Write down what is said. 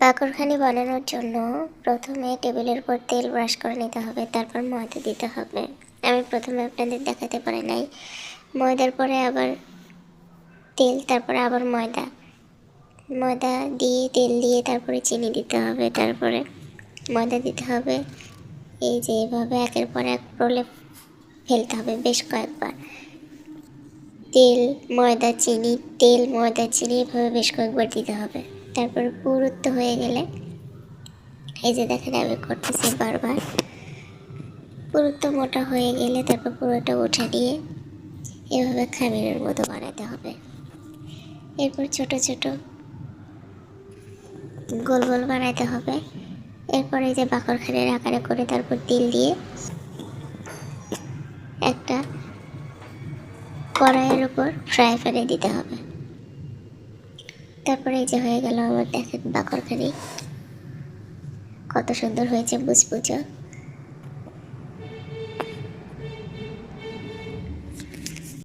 কাকরখানি বানানোর জন্য প্রথমে টেবিলের উপর তেল ব্রাশ করে নিতে হবে, তারপর ময়দা দিতে হবে। আমি প্রথমে আপনাদের দেখাতে পারি নাই, ময়দার পরে আবার তেল, তারপরে আবার ময়দা, ময়দা দিয়ে তেল দিয়ে তারপরে চিনি দিতে হবে, তারপরে ময়দা দিতে হবে। এই যে এভাবে একের পর এক প্রলেপ ফেলতে হবে বেশ কয়েকবার। তেল ময়দা চিনি, তেল ময়দা চিনি, এভাবে বেশ কয়েকবার দিতে হবে। তারপর পুরুত্ব হয়ে গেলে, এই যে দেখেন আমি করতেছি বারবার, পুরুত্ব মোটা হয়ে গেলে তারপর পুরোটা উঠে দিয়ে এভাবে খামিরের মতো বানাতে হবে। এরপর ছোট ছোট গোল গোল বানাতে হবে। এরপরে যে বাকরখানির আকারে করে তারপর তেল দিয়ে একটা কড়াইয়ের উপর ফ্রাই প্যানে দিতে হবে। তারপরে এই যে হয়ে গেল আমার, দেখেন বাকরখানি কত সুন্দর হয়েছে, মুচমুচে।